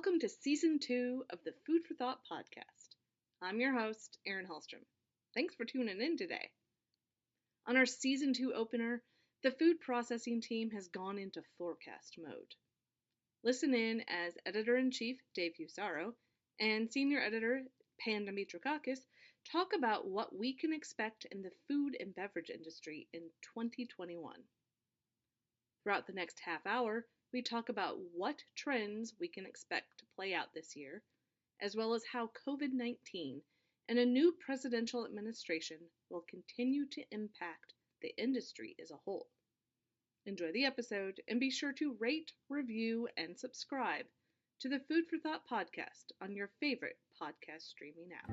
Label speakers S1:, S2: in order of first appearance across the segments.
S1: Welcome to Season 2 of the Food for Thought podcast. I'm your host, Erin Hellstrom. Thanks for tuning in today. On our Season 2 opener, the food processing team has gone into forecast mode. Listen in as Editor-in-Chief Dave Fusaro and Senior Editor Demetrakakes talk about what we can expect in the food and beverage industry in 2021. Throughout the next half hour, we talk about what trends we can expect to play out this year, as well as how COVID-19 and a new presidential administration will continue to impact the industry as a whole. Enjoy the episode and be sure to rate, review, and subscribe to the Food for Thought podcast on your favorite podcast streaming app.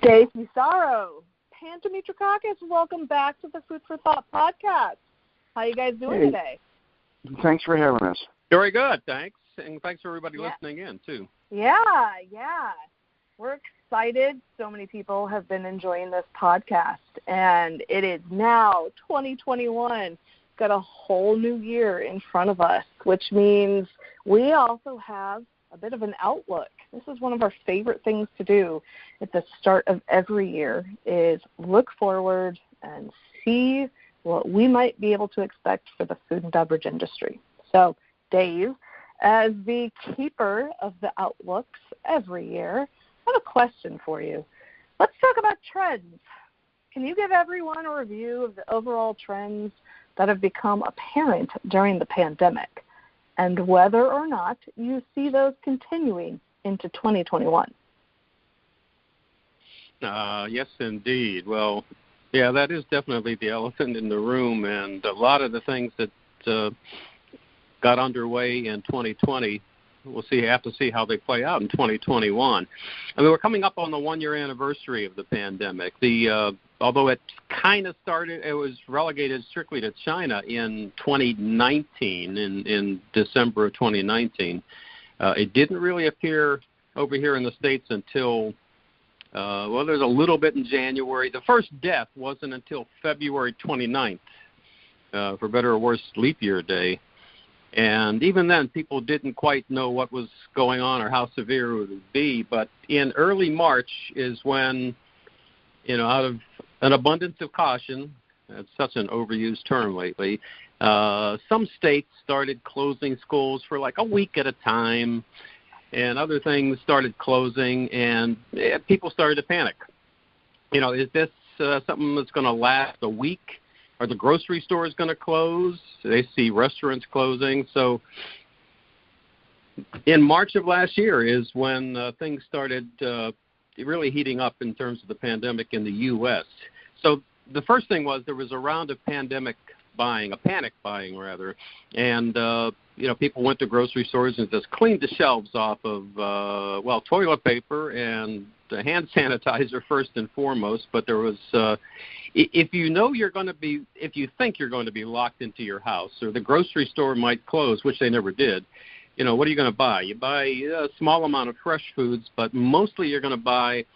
S2: Dave Fusaro, Demetrakakes, welcome back to the Food for Thought podcast. How you guys doing today?
S3: Thanks for having us.
S4: Very good, thanks. And thanks for everybody listening in, too.
S2: Yeah. We're excited. So many people have been enjoying this podcast, and it is now 2021. Got a whole new year in front of us, which means we also have a bit of an outlook. This is one of our favorite things to do at the start of every year is look forward and see what we might be able to expect for the food and beverage industry. So, Dave, as the keeper of the outlooks every year, I have a question for you. Let's talk about trends. Can you give everyone a review of the overall trends that have become apparent during the pandemic and whether or not you see those continuing into 2021?
S4: Yes, indeed. Well, yeah, that is definitely the elephant in the room, and a lot of the things that got underway in 2020, we'll have to see how they play out in 2021. I mean, we're coming up on the one-year anniversary of the pandemic. Although it kind of started, it was relegated strictly to China in 2019, in December of 2019. It didn't really appear over here in the States until, there's a little bit in January. The first death wasn't until February 29th, for better or worse, leap year day. And even then, people didn't quite know what was going on or how severe it would be. But in early March is when, out of an abundance of caution, that's such an overused term lately, some states started closing schools for like a week at a time, and other things started closing, and people started to panic. Is this something that's going to last a week? Are the grocery stores going to close? They see restaurants closing. So in March of last year is when things started really heating up in terms of the pandemic in the U.S. So the first thing was there was a round of panic buying, and people went to grocery stores and just cleaned the shelves off of toilet paper and hand sanitizer first and foremost. But there was if you think you're going to be locked into your house, or the grocery store might close, which they never did, what are you going to buy? You buy a small amount of fresh foods, but mostly you're going to buy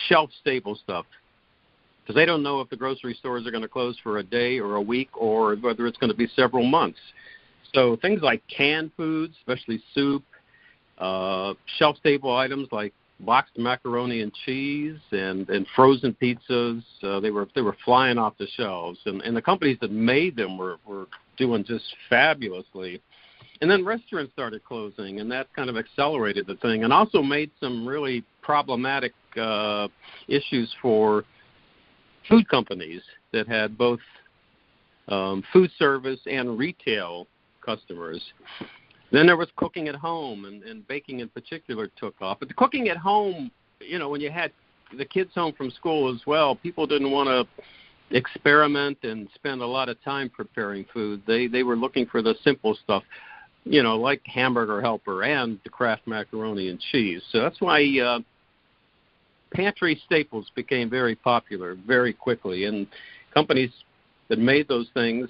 S4: shelf-stable stuff, because they don't know if the grocery stores are going to close for a day or a week or whether it's going to be several months. So things like canned foods, especially soup, shelf-stable items like boxed macaroni and cheese and frozen pizzas, they were flying off the shelves. And the companies that made them were doing just fabulously. And then restaurants started closing, and that kind of accelerated the thing and also made some really problematic issues for food companies that had both food service and retail customers. Then there was cooking at home, and baking in particular took off. But the cooking at home, when you had the kids home from school as well, people didn't want to experiment and spend a lot of time preparing food. They were looking for the simple stuff, like Hamburger Helper and the Kraft macaroni and cheese. So that's why pantry staples became very popular very quickly. And companies that made those things,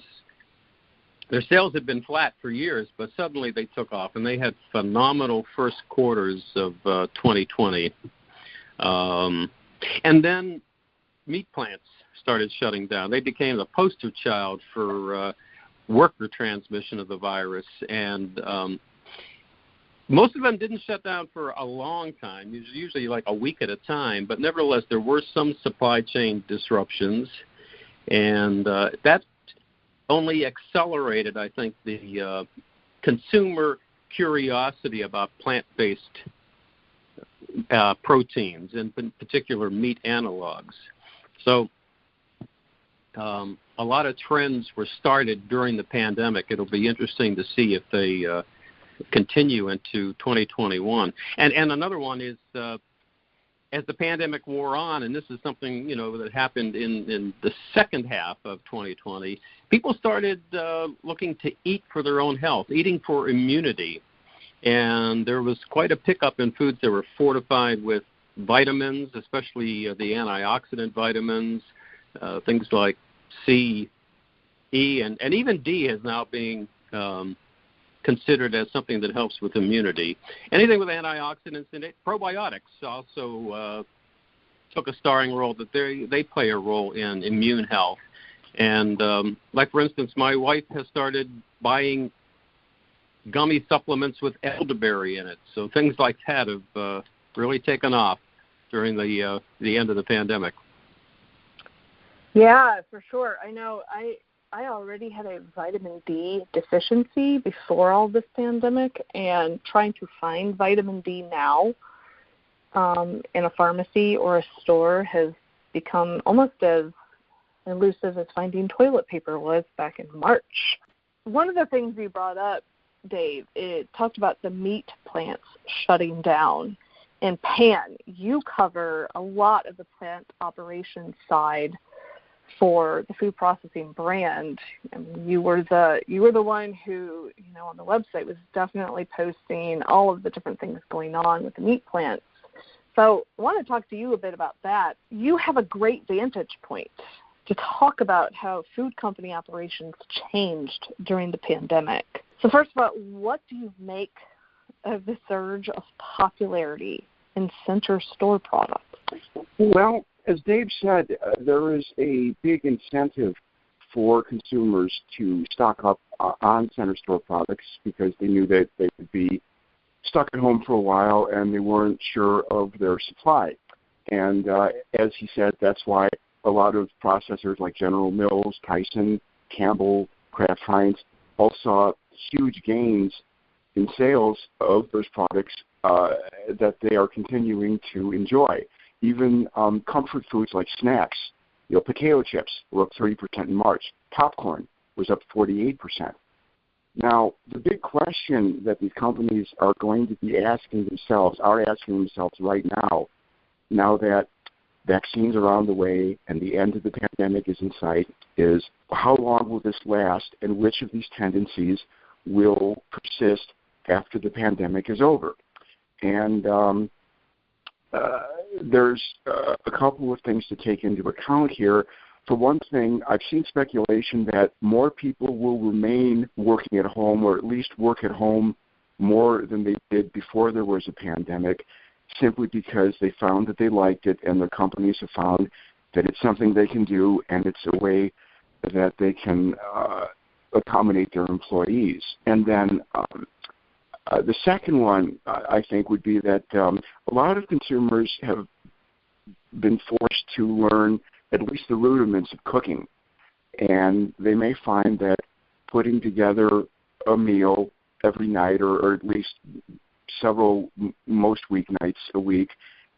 S4: their sales had been flat for years, but suddenly they took off, and they had phenomenal first quarters of 2020. And then meat plants started shutting down. They became the poster child for worker transmission of the virus, and most of them didn't shut down for a long time, usually like a week at a time, but nevertheless there were some supply chain disruptions, and that only accelerated, I think, the consumer curiosity about plant-based proteins, in particular meat analogs. So a lot of trends were started during the pandemic. It'll be interesting to see if they continue into 2021. And another one is as the pandemic wore on, and this is something, that happened in the second half of 2020, people started looking to eat for their own health, eating for immunity. And there was quite a pickup in foods that were fortified with vitamins, especially the antioxidant vitamins, things like C, E, and even D is now being considered as something that helps with immunity. Anything with antioxidants in it. Probiotics also took a starring role, that they play a role in immune health. And like, for instance, my wife has started buying gummy supplements with elderberry in it. So things like that have really taken off during the end of the pandemic.
S2: Yeah, for sure. I know I already had a vitamin D deficiency before all this pandemic, and trying to find vitamin D now in a pharmacy or a store has become almost as elusive as finding toilet paper was back in March. One of the things you brought up, Dave, it talked about the meat plants shutting down. And Pan, you cover a lot of the plant operations side for the food processing brand. And you were the one who, on the website was definitely posting all of the different things going on with the meat plants. So I want to talk to you a bit about that. You have a great vantage point to talk about how food company operations changed during the pandemic. So first of all, what do you make of the surge of popularity in center store products?
S3: Well, as Dave said, there is a big incentive for consumers to stock up on center store products because they knew that they would be stuck at home for a while and they weren't sure of their supply. And as he said, that's why a lot of processors like General Mills, Tyson, Campbell, Kraft Heinz all saw huge gains in sales of those products that they are continuing to enjoy. Even comfort foods like snacks, potato chips were up 30% in March. Popcorn was up 48%. Now, the big question that these companies are going to be asking themselves right now that vaccines are on the way and the end of the pandemic is in sight, is how long will this last and which of these tendencies will persist after the pandemic is over? And there's a couple of things to take into account here. For one thing, I've seen speculation that more people will remain working at home, or at least work at home more than they did before there was a pandemic, simply because they found that they liked it, and the companies have found that it's something they can do, and it's a way that they can accommodate their employees. And then the second one, I think, would be that a lot of consumers have been forced to learn at least the rudiments of cooking. And they may find that putting together a meal every night, or at least most weeknights a week,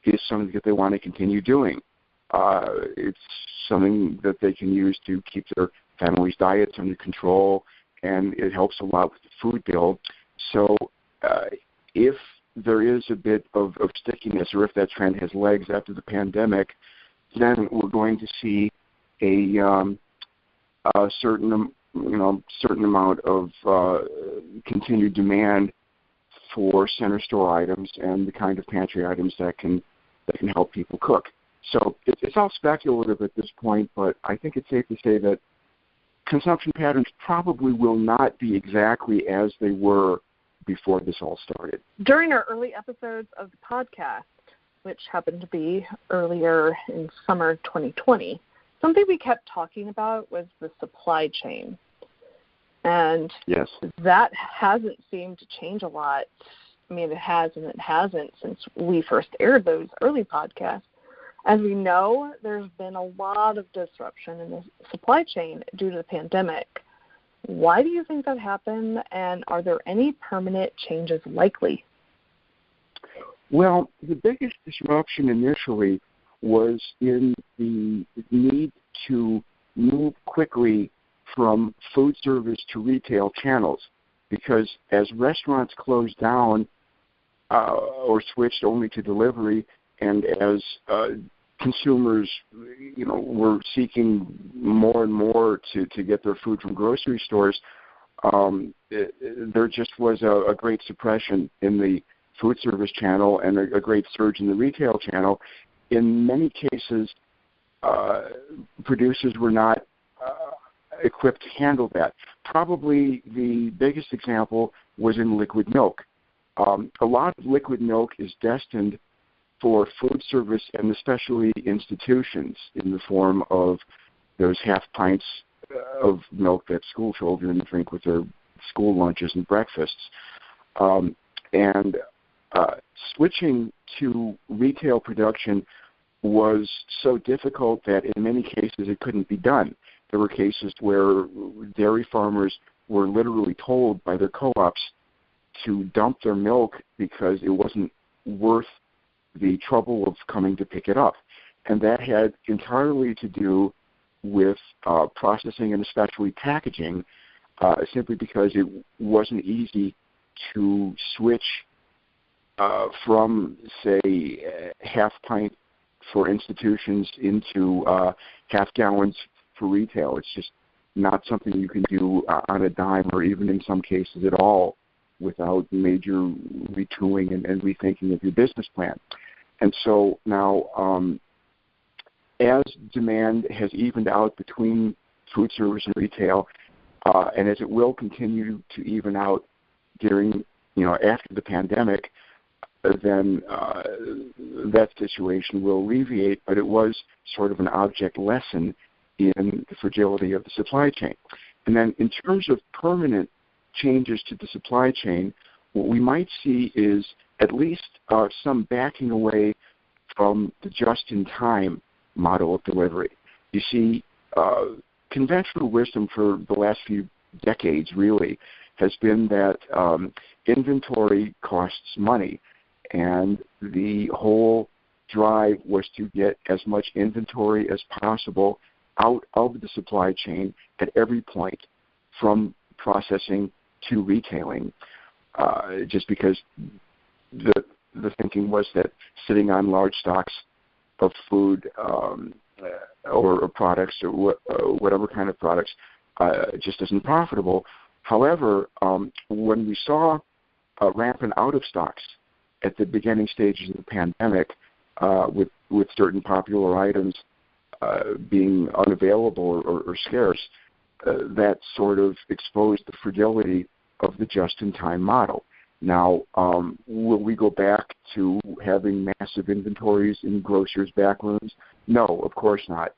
S3: is something that they want to continue doing. It's something that they can use to keep their family's diets under control, and it helps a lot with the food bill. So if there is a bit of stickiness, or if that trend has legs after the pandemic, then we're going to see a certain amount of continued demand for center store items and the kind of pantry items that can help people cook. So it's all speculative at this point, but I think it's safe to say that consumption patterns probably will not be exactly as they were before this all started.
S2: During our early episodes of the podcast, which happened to be earlier in summer 2020, something we kept talking about was the supply chain. And
S3: yes,
S2: that hasn't seemed to change a lot. I mean, it has and it hasn't since we first aired those early podcasts. As we know, there's been a lot of disruption in the supply chain due to the pandemic. Why do you think that happened, and are there any permanent changes likely?
S3: Well, the biggest disruption initially was in the need to move quickly from food service to retail channels, because as restaurants closed down or switched only to delivery, and as consumers, were seeking more and more to get their food from grocery stores, there just was a great suppression in the food service channel and a great surge in the retail channel. In many cases, producers were not equipped to handle that. Probably the biggest example was in liquid milk. A lot of liquid milk is destined for food service and especially institutions in the form of those half pints of milk that school children drink with their school lunches and breakfasts. Switching to retail production was so difficult that in many cases it couldn't be done. There were cases where dairy farmers were literally told by their co-ops to dump their milk because it wasn't worth the trouble of coming to pick it up. And that had entirely to do with processing and especially packaging, simply because it wasn't easy to switch from, say, half pint for institutions into half gallons for retail. It's just not something you can do on a dime, or even in some cases at all, without major retooling and rethinking of your business plan. And so now, as demand has evened out between food service and retail, and as it will continue to even out during, after the pandemic, then that situation will alleviate, but it was sort of an object lesson in the fragility of the supply chain. And then in terms of permanent changes to the supply chain, what we might see is at least some backing away from the just-in-time model of delivery. You see, conventional wisdom for the last few decades really has been that inventory costs money, and the whole drive was to get as much inventory as possible out of the supply chain at every point, from processing to retailing, just because the thinking was that sitting on large stocks of food or products or whatever kind of products just isn't profitable. However, when we saw rampant out of stocks at the beginning stages of the pandemic, with certain popular items being unavailable or scarce, that sort of exposed the fragility of the just-in-time model. Now, will we go back to having massive inventories in grocers' back rooms? No, of course not.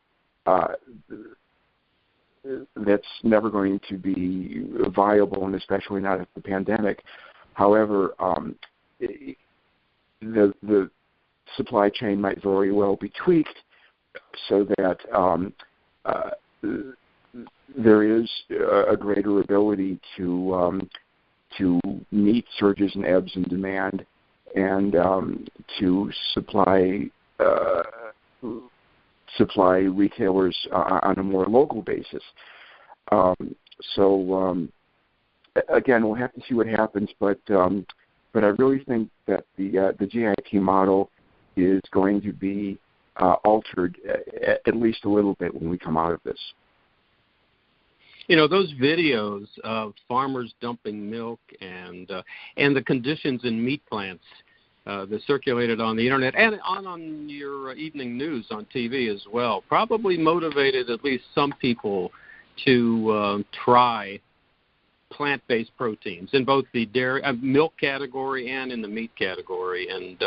S3: That's never going to be viable, and especially not after the pandemic. However, the supply chain might very well be tweaked so that there is a greater ability to meet surges and ebbs in demand, and to supply retailers on a more local basis. Again, we'll have to see what happens, but I really think that the GIT model is going to be altered at least a little bit when we come out of this.
S4: Those videos of farmers dumping milk and the conditions in meat plants that circulated on the internet and on your evening news on TV as well probably motivated at least some people to try plant-based proteins in both the dairy milk category and in the meat category. And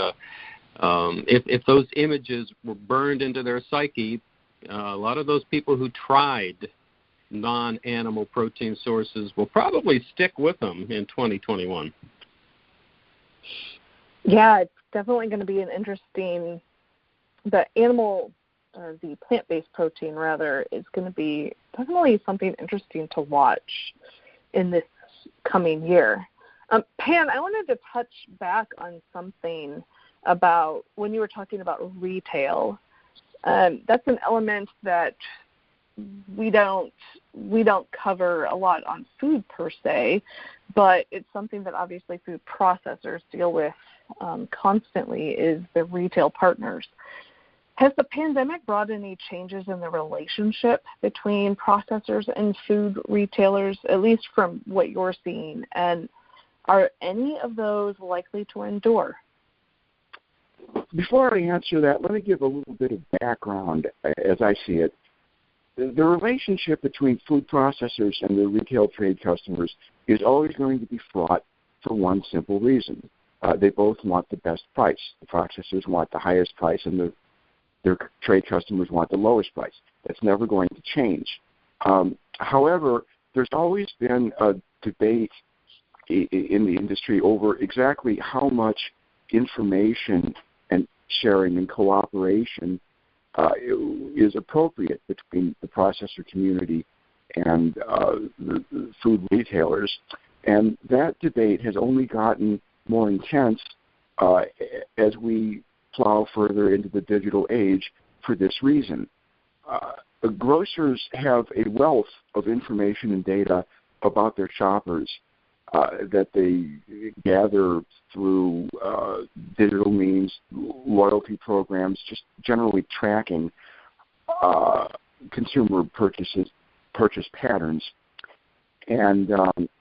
S4: If those images were burned into their psyche, a lot of those people who tried non-animal protein sources will probably stick with them in 2021.
S2: Yeah, it's definitely going to be an interesting. The plant-based protein, rather, is going to be definitely something interesting to watch in this coming year. Pam, I wanted to touch back on something about when you were talking about retail. That's an element that we don't cover a lot on food per se, but it's something that obviously food processors deal with constantly, is the retail partners. Has the pandemic brought any changes in the relationship between processors and food retailers, at least from what you're seeing? And are any of those likely to endure?
S3: Before I answer that, let me give a little bit of background as I see it. The relationship between food processors and their retail trade customers is always going to be fraught for one simple reason. They both want the best price. The processors want the highest price, and their trade customers want the lowest price. That's never going to change. However, there's always been a debate in the industry over exactly how much information and sharing and cooperation is appropriate between the processor community and the food retailers. And that debate has only gotten more intense as we plow further into the digital age for this reason. Grocers have a wealth of information and data about their shoppers that they gather through digital means, loyalty programs, just generally tracking consumer purchase patterns. And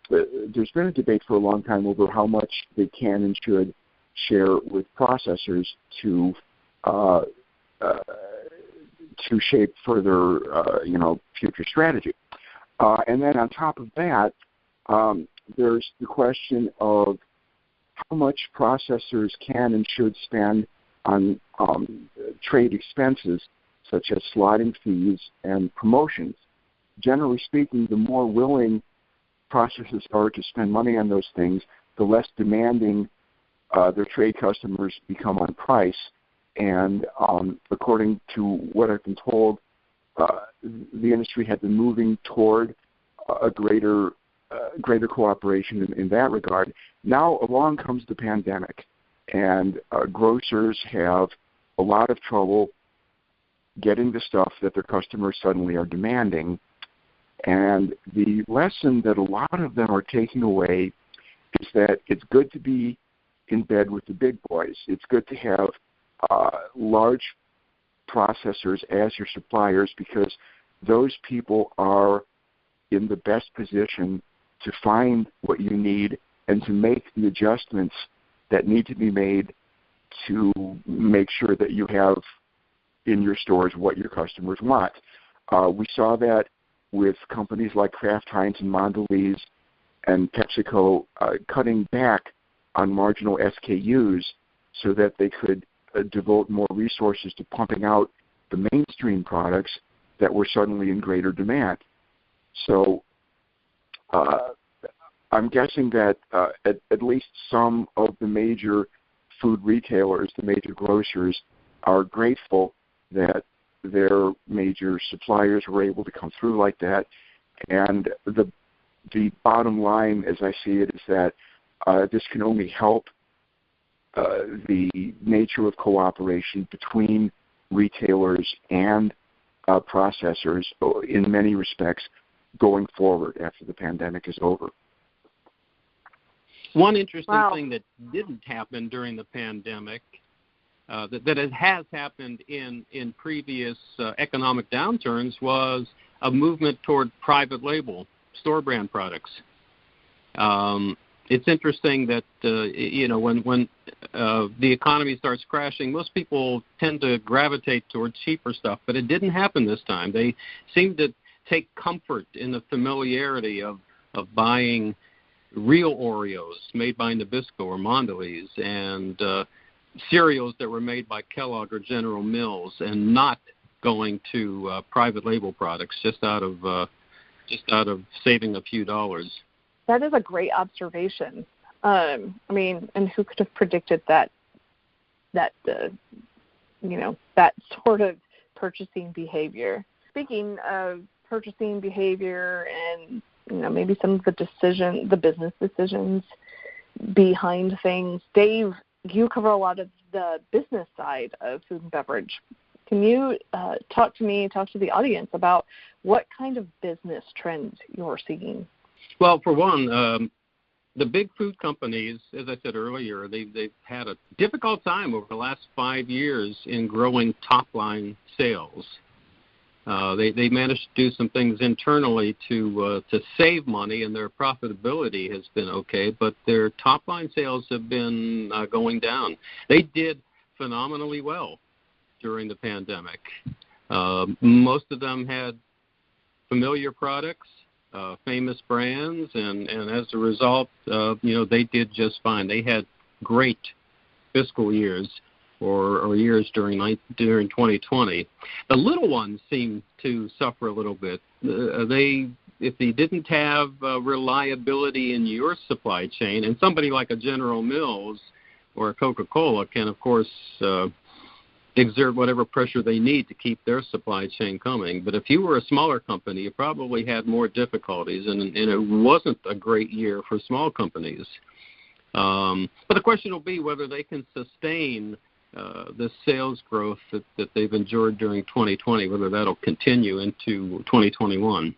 S3: there's been a debate for a long time over how much they can and should share with processors to shape further, future strategy. And then on top of that, there's the question of how much processors can and should spend on trade expenses, such as slotting fees and promotions. Generally speaking, the more willing processors are to spend money on those things, the less demanding their trade customers become on price. And according to what I've been told, the industry had been moving toward a greater cooperation in that regard. Now along comes the pandemic, and grocers have a lot of trouble getting the stuff that their customers suddenly are demanding. And the lesson that a lot of them are taking away is that it's good to be in bed with the big boys. It's good to have large processors as your suppliers, because those people are in the best position to find what you need and to make the adjustments that need to be made to make sure that you have in your stores what your customers want. We saw that with companies like Kraft Heinz and Mondelez and PepsiCo cutting back on marginal SKUs so that they could devote more resources to pumping out the mainstream products that were suddenly in greater demand. So I'm guessing that at least some of the major food retailers, the major grocers, are grateful that their major suppliers were able to come through like that. And the bottom line, as I see it, is that this can only help the nature of cooperation between retailers and processors in many respects going forward after the pandemic is over.
S4: One interesting thing that didn't happen during the pandemic, that it has happened in previous economic downturns, was a movement toward private label store brand products. It's interesting that when the economy starts crashing, most people tend to gravitate toward cheaper stuff, but it didn't happen this time. They seem to take comfort in the familiarity of buying real Oreos made by Nabisco or Mondelez, and cereals that were made by Kellogg or General Mills and not going to private label products just out of saving a few dollars.
S2: That is a great observation. I mean, and who could have predicted that sort of purchasing behavior? Speaking of purchasing behavior and, maybe some of the business decisions behind things, Dave, you cover a lot of the business side of food and beverage. Can you talk to the audience about what kind of business trends you're seeing?
S4: Well, for one, the big food companies, as I said earlier, they've had a difficult time over the last 5 years in growing top-line sales. They managed to do some things internally to save money, and their profitability has been okay, but their top-line sales have been going down. They did phenomenally well during the pandemic. Most of them had familiar products, famous brands, and as a result, they did just fine. They had great fiscal years or years during 2020. The little ones seem to suffer a little bit. If they didn't have reliability in your supply chain, and somebody like a General Mills or a Coca-Cola can, of course, exert whatever pressure they need to keep their supply chain coming. But if you were a smaller company, you probably had more difficulties, and it wasn't a great year for small companies. But the question will be whether they can sustain the sales growth that they've enjoyed during 2020, whether that'll continue into 2021.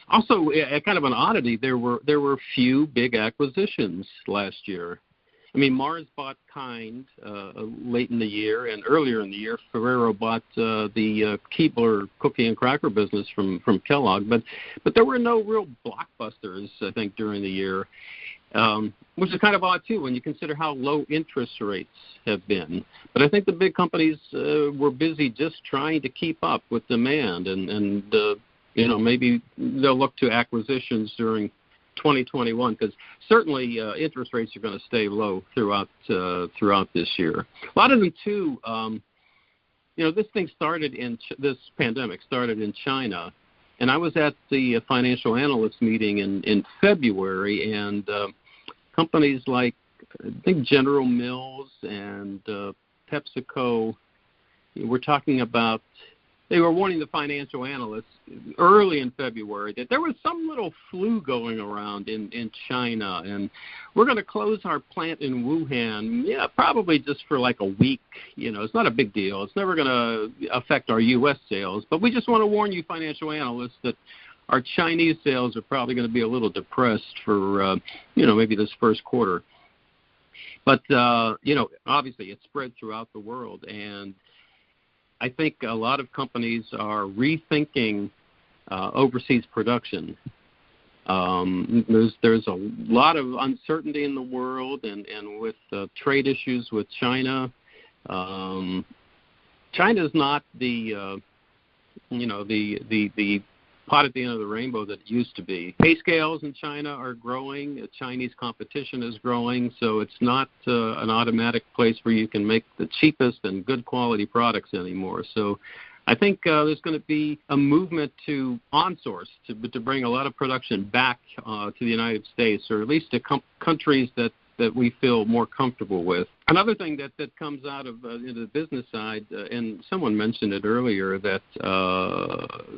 S4: Also, kind of an oddity, there were few big acquisitions last year. I mean, Mars bought Kind late in the year, and earlier in the year, Fusaro bought the Keebler cookie and cracker business from Kellogg. But there were no real blockbusters, I think, during the year, which is kind of odd, too, when you consider how low interest rates have been. But I think the big companies were busy just trying to keep up with demand, and maybe they'll look to acquisitions during 2021, because certainly interest rates are going to stay low throughout this year. A lot of them too. This pandemic started in China, and I was at the financial analyst meeting in February, and companies like I think General Mills and PepsiCo were talking about. They were warning the financial analysts early in February that there was some little flu going around in China, and we're going to close our plant in Wuhan, probably just for like a week. It's not a big deal. It's never going to affect our U.S. sales, but we just want to warn you, financial analysts, that our Chinese sales are probably going to be a little depressed for, maybe this first quarter. But, obviously it spread throughout the world, and I think a lot of companies are rethinking overseas production. There's a lot of uncertainty in the world, and with trade issues with China. China's not the pot at the end of the rainbow that it used to be. Pay scales in China are growing. Chinese competition is growing, so it's not an automatic place where you can make the cheapest and good quality products anymore. So I think there's going to be a movement to onsource, to bring a lot of production back to the United States, or at least to countries that we feel more comfortable with. Another thing that comes out of the business side, and someone mentioned it earlier, that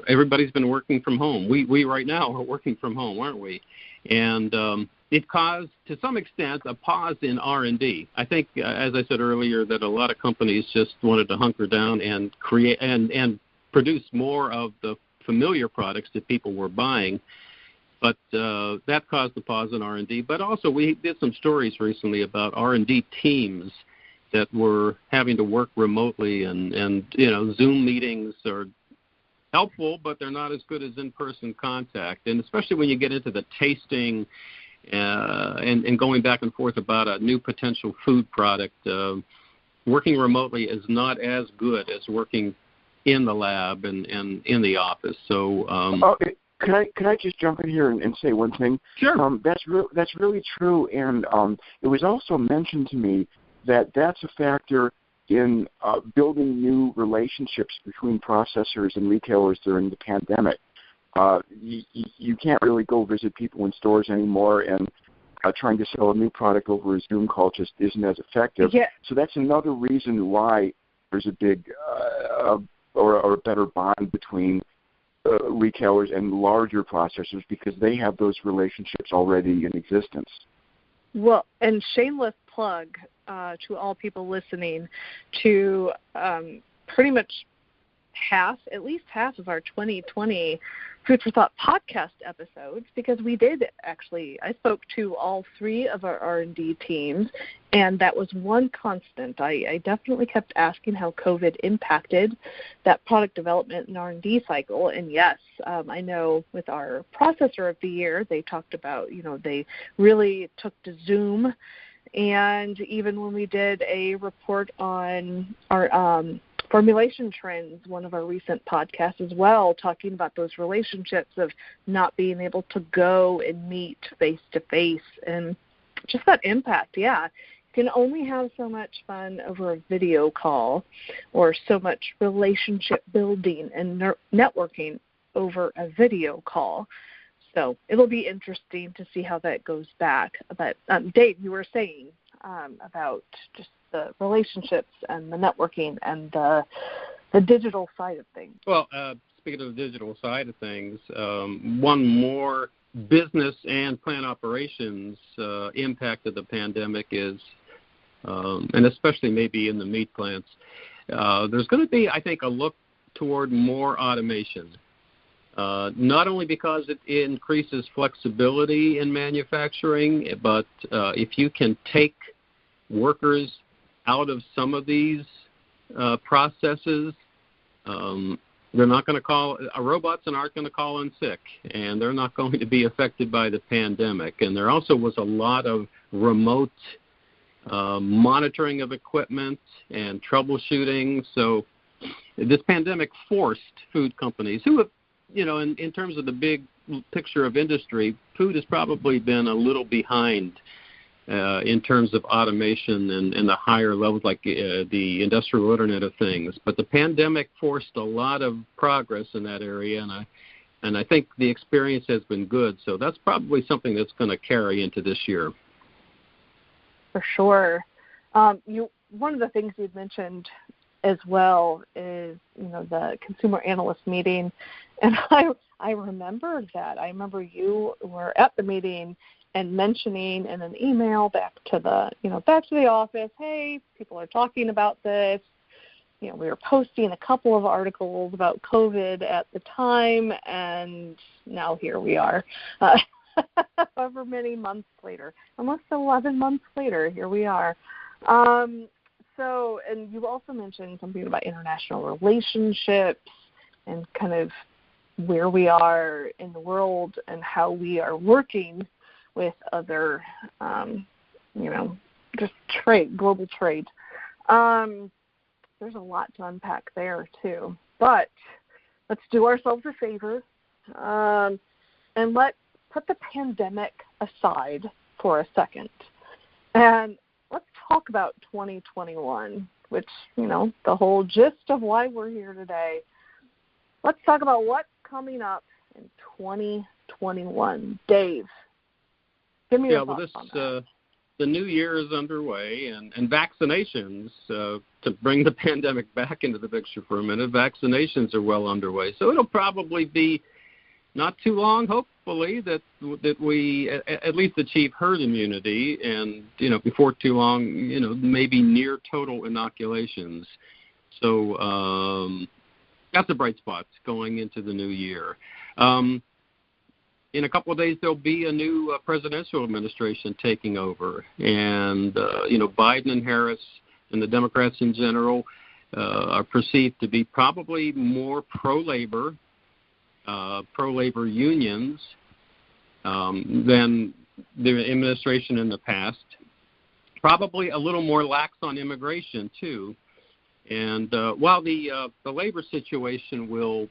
S4: everybody's been working from home. We right now are working from home, aren't we? And it caused, to some extent, a pause in R&D. I think, as I said earlier, that a lot of companies just wanted to hunker down and create and produce more of the familiar products that people were buying. But that caused a pause in R&D. But also we did some stories recently about R&D teams that were having to work remotely, and Zoom meetings are helpful, but they're not as good as in-person contact. And especially when you get into the tasting and going back and forth about a new potential food product, working remotely is not as good as working in the lab and in the office. So
S3: Can I just jump in here and say one thing?
S4: Sure.
S3: That's really true, and it was also mentioned to me that's a factor in building new relationships between processors and retailers during the pandemic. You can't really go visit people in stores anymore, and trying to sell a new product over a Zoom call just isn't as effective.
S2: Yeah.
S3: So that's another reason why there's a big or a better bond between retailers and larger processors, because they have those relationships already in existence.
S2: Well, and shameless plug to all people listening to pretty much at least half of our 2020 Food for Thought podcast episodes, because we did actually, I spoke to all three of our R&D teams, and that was one constant. I definitely kept asking how COVID impacted that product development and R&D cycle, and yes, I know with our processor of the year, they talked about, they really took to Zoom, and even when we did a report on our formulation trends, one of our recent podcasts as well, talking about those relationships of not being able to go and meet face-to-face and just that impact. Yeah, you can only have so much fun over a video call or so much relationship building and networking over a video call. So it'll be interesting to see how that goes back. But Dave, you were saying about just the relationships and the networking and the digital side of things.
S4: Well, speaking of the digital side of things, one more business and plant operations impact of the pandemic is, and especially maybe in the meat plants, there's going to be, I think, a look toward more automation. Not only because it increases flexibility in manufacturing, but if you can take workers out of some of these processes, they're not going to call robots and aren't going to call in sick, and they're not going to be affected by the pandemic. And there also was a lot of remote monitoring of equipment and troubleshooting. So this pandemic forced food companies who have, in terms of the big picture of industry, food has probably been a little behind in terms of automation and the higher levels, like the industrial Internet of Things. But the pandemic forced a lot of progress in that area, and I think the experience has been good. So that's probably something that's going to carry into this year.
S2: For sure. One of the things you'd mentioned as well is, the consumer analyst meeting, and I remember that. I remember you were at the meeting and mentioning in an email back to the office, hey, people are talking about this. We were posting a couple of articles about COVID at the time, and now here we are. However many months later, almost 11 months later, here we are. And you also mentioned something about international relationships and kind of where we are in the world and how we are working with other, just trade, global trade. There's a lot to unpack there too. But let's do ourselves a favor and let's put the pandemic aside for a second. And let's talk about 2021, which, the whole gist of why we're here today. Let's talk about what's coming up in 2021. Dave, give me your thoughts on that.
S4: The new year is underway, and vaccinations, to bring the pandemic back into the picture for a minute, vaccinations are well underway. So it'll probably be not too long, hopefully, that we at least achieve herd immunity, and before too long, maybe near total inoculations. So that's a bright spot going into the new year. In a couple of days, there'll be a new presidential administration taking over, and Biden and Harris and the Democrats in general are perceived to be probably more pro-labor unions than the administration in the past. Probably a little more lax on immigration too. And while the labor situation will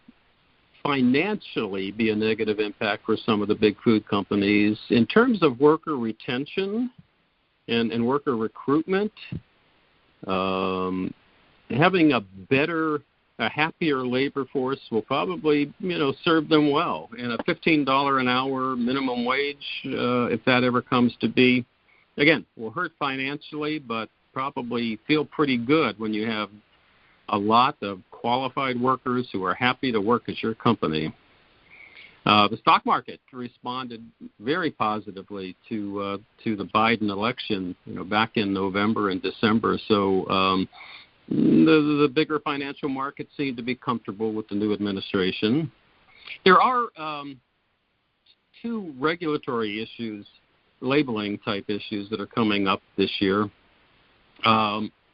S4: financially be a negative impact for some of the big food companies, in terms of worker retention and worker recruitment, having a happier labor force will probably, serve them well. And a $15 an hour minimum wage, if that ever comes to be, again, will hurt financially, but probably feel pretty good when you have a lot of qualified workers who are happy to work at your company. The stock market responded very positively to the Biden election, back in November and December. So the bigger financial markets seem to be comfortable with the new administration. There are two regulatory issues, labeling type issues that are coming up this year.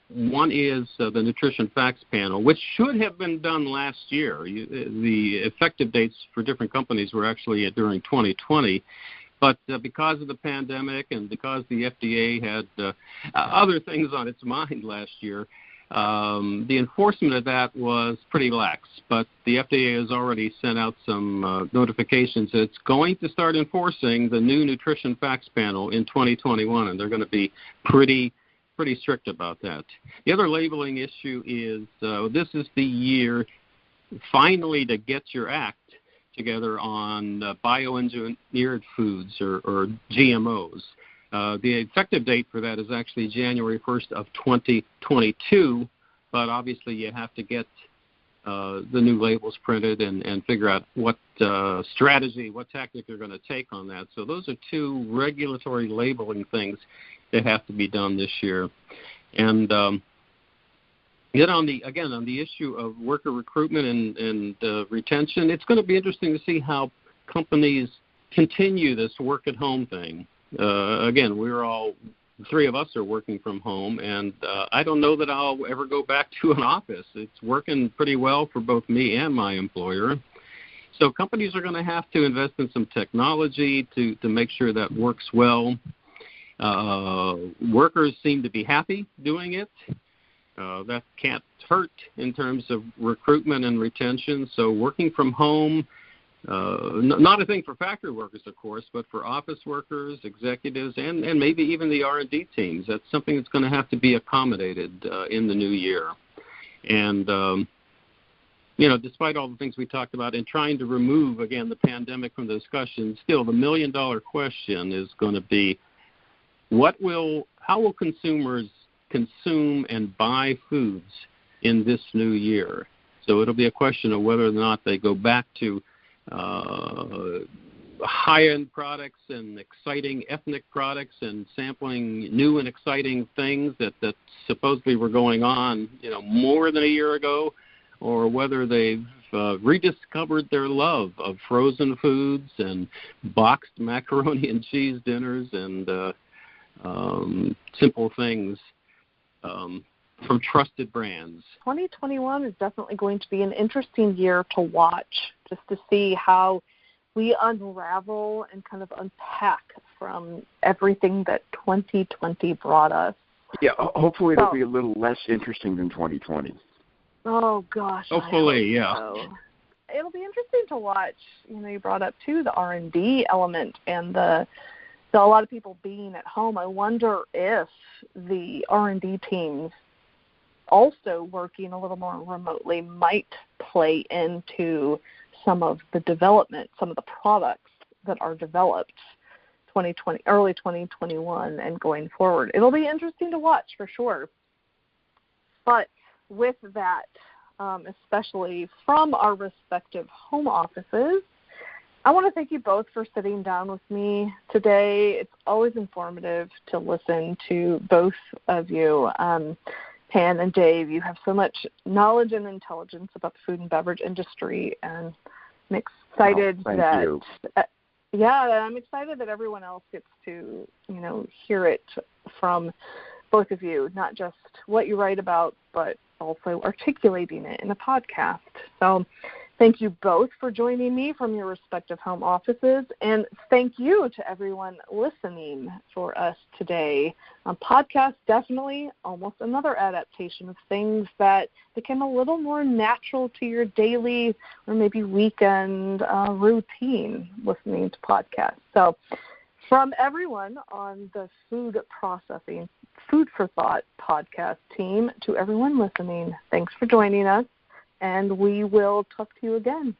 S4: One is the Nutrition Facts Panel, which should have been done last year. The effective dates for different companies were actually during 2020. But because of the pandemic and because the FDA had other things on its mind last year, the enforcement of that was pretty lax. But the FDA has already sent out some notifications that it's going to start enforcing the new Nutrition Facts Panel in 2021, and they're going to be pretty strict about that. The other labeling issue is this is the year finally to get your act together on bioengineered foods or GMOs. The effective date for that is actually January 1st of 2022, but obviously you have to get the new labels printed and figure out what strategy, what tactic you're going to take on that. So those are two regulatory labeling things that have to be done this year. And yet on the issue of worker recruitment and retention, it's going to be interesting to see how companies continue this work-at-home thing. Again, three of us are working from home, and I don't know that I'll ever go back to an office. It's working pretty well for both me and my employer. So companies are going to have to invest in some technology to make sure that works well. Workers seem to be happy doing it. That can't hurt in terms of recruitment and retention. So working from home, not a thing for factory workers, of course, but for office workers, executives, and maybe even the R&D teams. That's something that's going to have to be accommodated in the new year. And, despite all the things we talked about and trying to remove, again, the pandemic from the discussion, still the million-dollar question is going to be, how will consumers consume and buy foods in this new year? So it'll be a question of whether or not they go back to high-end products and exciting ethnic products and sampling new and exciting things that supposedly were going on, more than a year ago, or whether they've rediscovered their love of frozen foods and boxed macaroni and cheese dinners and simple things from trusted brands.
S2: 2021 is definitely going to be an interesting year to watch, just to see how we unravel and kind of unpack from everything that 2020 brought us.
S3: Yeah, hopefully it'll be a little less interesting than 2020.
S2: Oh, gosh.
S4: Hopefully, yeah.
S2: So. It'll be interesting to watch. You brought up, too, the R&D element and so a lot of people being at home. I wonder if the R&D teams also working a little more remotely might play into some of the development, some of the products that are developed early 2021 and going forward. It'll be interesting to watch for sure. But with that, especially from our respective home offices, I want to thank you both for sitting down with me today. It's always informative to listen to both of you. Pan and Dave, you have so much knowledge and intelligence about the food and beverage industry, and I'm excited I'm excited that everyone else gets to, hear it from both of you, not just what you write about, but also articulating it in a podcast. So thank you both for joining me from your respective home offices, and thank you to everyone listening for us today. Podcast, definitely almost another adaptation of things that became a little more natural to your daily or maybe weekend routine listening to podcasts. So From everyone on the Food for Thought podcast team, to everyone listening, thanks for joining us, and we will talk to you again.